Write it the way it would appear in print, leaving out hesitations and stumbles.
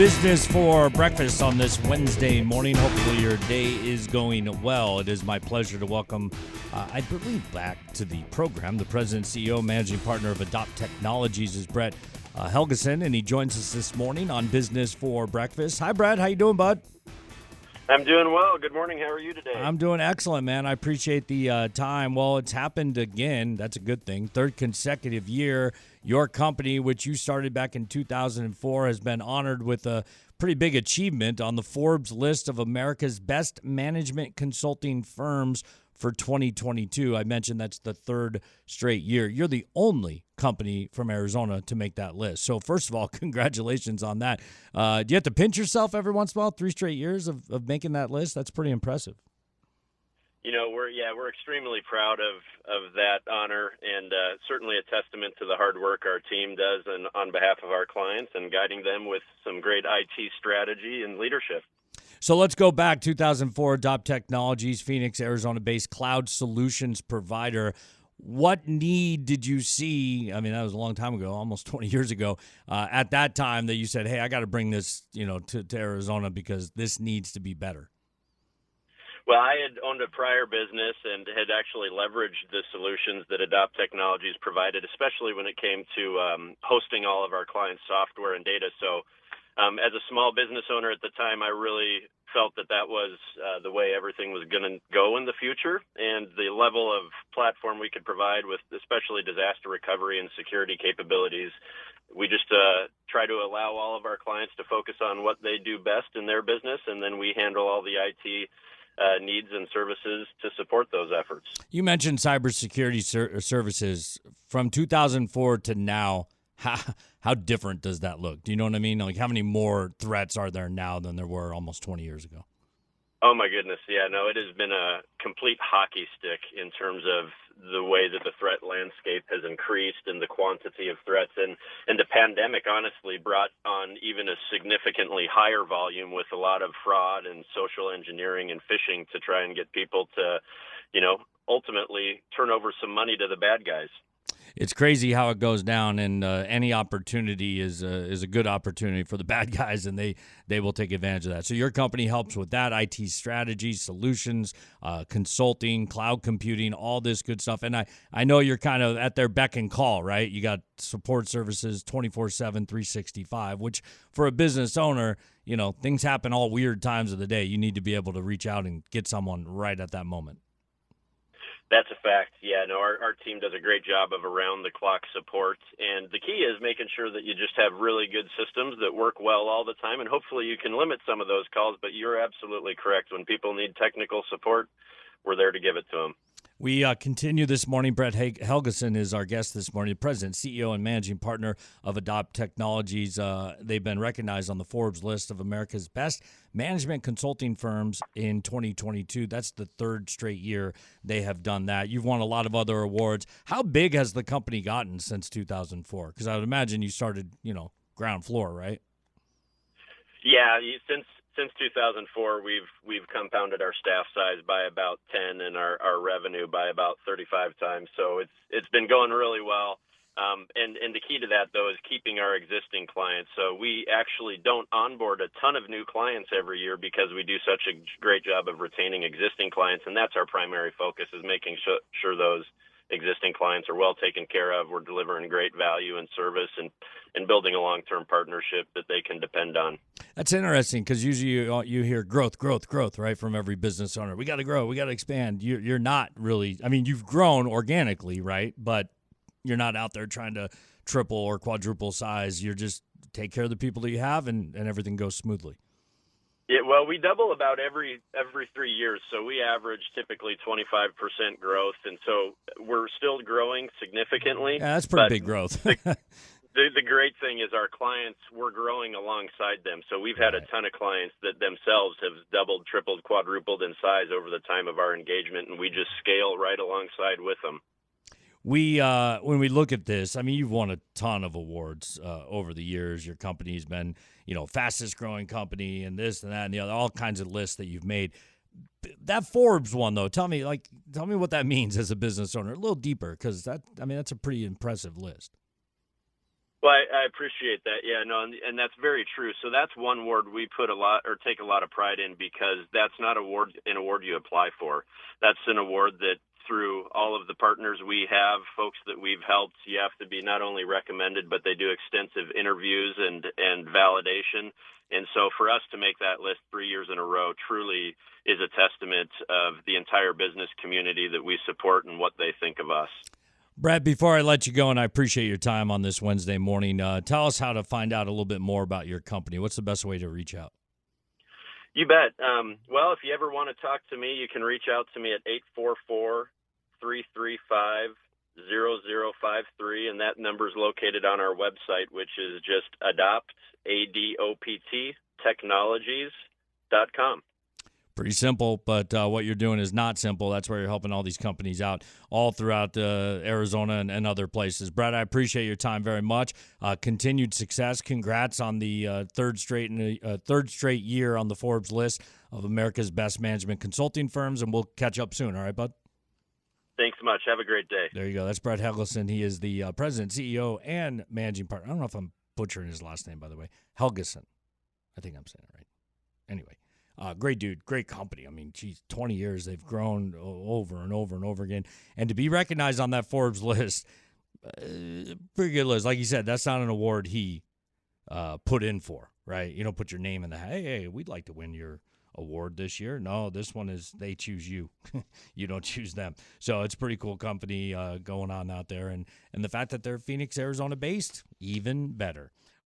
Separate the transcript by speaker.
Speaker 1: Business for breakfast on this Wednesday morning. Hopefully your day is going well. It is my pleasure to welcome, I believe, back to the program, the president, CEO, managing partner of Adopt Technologies is Brett Helgeson, and he joins us this morning on Business for Breakfast. Hi, Brett. How you doing, bud?
Speaker 2: I'm doing well. Good morning. How are you today?
Speaker 1: I'm doing excellent, man. I appreciate the time. Well, it's happened again. That's a good thing. Third consecutive year. Your company, which you started back in 2004, has been honored with a pretty big achievement on the Forbes list of America's best management consulting firms for 2022. I mentioned that's the third straight year. You're the only company from Arizona to make that list. So first of all, congratulations on that. Do you have to pinch yourself every once in a while? 3 straight years of making that list? That's pretty impressive.
Speaker 2: You know, we're extremely proud of that honor, and certainly a testament to the hard work our team does and on behalf of our clients and guiding them with some great IT strategy and leadership.
Speaker 1: So let's go back. 2004, Adopt Technologies, Phoenix, Arizona-based cloud solutions provider. What need did you see? I mean, that was a long time ago, almost 20 years ago. At that time, that you said, "Hey, I got to bring this, to Arizona because this needs to be better."
Speaker 2: Well, I had owned a prior business and had actually leveraged the solutions that Adopt Technologies provided, especially when it came to hosting all of our clients' software and data. So as a small business owner at the time, I really felt that was the way everything was going to go in the future, and the level of platform we could provide with especially disaster recovery and security capabilities. We just try to allow all of our clients to focus on what they do best in their business, and then we handle all the IT needs and services to support those efforts.
Speaker 1: You mentioned cybersecurity services. From 2004 to now, how different does that look? Do you know what I mean? Like, how many more threats are there now than there were almost 20 years ago?
Speaker 2: Oh, my goodness. Yeah, no, it has been a complete hockey stick in terms of the way that the threat landscape has increased and the quantity of threats. And the pandemic, honestly, brought on even a significantly higher volume with a lot of fraud and social engineering and phishing to try and get people to, ultimately turn over some money to the bad guys.
Speaker 1: It's crazy how it goes down, and any opportunity is a good opportunity for the bad guys, and they will take advantage of that. So your company helps with that, IT strategy, solutions, consulting, cloud computing, all this good stuff. And I know you're kind of at their beck and call, right? You got support services 24/7, 365, which for a business owner, things happen all weird times of the day. You need to be able to reach out and get someone right at that moment.
Speaker 2: That's a fact. Yeah, no, our team does a great job of around-the-clock support, and the key is making sure that you just have really good systems that work well all the time, and hopefully you can limit some of those calls, but you're absolutely correct. When people need technical support, we're there to give it to them.
Speaker 1: We continue this morning. Brett Helgeson is our guest this morning, the president, CEO, and managing partner of Adopt Technologies. They've been recognized on the Forbes list of America's best management consulting firms in 2022. That's the third straight year they have done that. You've won a lot of other awards. How big has the company gotten since 2004? Because I would imagine you started, ground floor, right?
Speaker 2: Yeah, since 2004, we've compounded our staff size by about 10 and our revenue by about 35 times. So it's been going really well. And the key to that, though, is keeping our existing clients. So we actually don't onboard a ton of new clients every year because we do such a great job of retaining existing clients, and that's our primary focus, is making sure those existing clients are well taken care of. We're delivering great value and service and building a long-term partnership that they can depend on.
Speaker 1: That's interesting because usually you hear growth, right, from every business owner. We got to grow. We got to expand. You're not really – I mean, you've grown organically, right, but you're not out there trying to triple or quadruple size. You're just take care of the people that you have and everything goes smoothly.
Speaker 2: Yeah, well, we double about every 3 years, so we average typically 25% growth, and so we're still growing significantly.
Speaker 1: Yeah, that's pretty big growth.
Speaker 2: The great thing is our clients, we're growing alongside them. So we've had a ton of clients that themselves have doubled, tripled, quadrupled in size over the time of our engagement, and we just scale right alongside with them.
Speaker 1: When we look at this, I mean, you've won a ton of awards over the years. Your company's been, fastest growing company and this and that and the other, all kinds of lists that you've made. That Forbes one, though, tell me what that means as a business owner, a little deeper, because that's a pretty impressive list.
Speaker 2: Well, I appreciate that. Yeah, no, and that's very true. So that's one award we put a lot or take a lot of pride in because that's not an award you apply for. That's an award that through all of the partners we have, folks that we've helped, you have to be not only recommended, but they do extensive interviews and validation. And so for us to make that list 3 years in a row truly is a testament of the entire business community that we support and what they think of us.
Speaker 1: Brad, before I let you go, and I appreciate your time on this Wednesday morning, tell us how to find out a little bit more about your company. What's the best way to reach out?
Speaker 2: You bet. Well, if you ever want to talk to me, you can reach out to me at 844-335-0053, and that number is located on our website, which is just adopt, ADOPT, technologies.com.
Speaker 1: Pretty simple, but what you're doing is not simple. That's where you're helping all these companies out all throughout Arizona and other places. Brad, I appreciate your time very much. Continued success. Congrats on the third straight year on the Forbes list of America's best management consulting firms, and we'll catch up soon. All right, bud?
Speaker 2: Thanks so much. Have a great day.
Speaker 1: There you go. That's Brad Helgeson. He is the president, CEO, and managing partner. I don't know if I'm butchering his last name, by the way. Helgeson. I think I'm saying it right. Anyway. Great dude, great company. I mean, geez, 20 years, they've grown over and over and over again. And to be recognized on that Forbes list, pretty good list. Like you said, that's not an award he put in for, right? You don't put your name in the, hey, we'd like to win your award this year. No, this one is they choose you. You don't choose them. So it's a pretty cool company going on out there. And the fact that they're Phoenix, Arizona based, even better.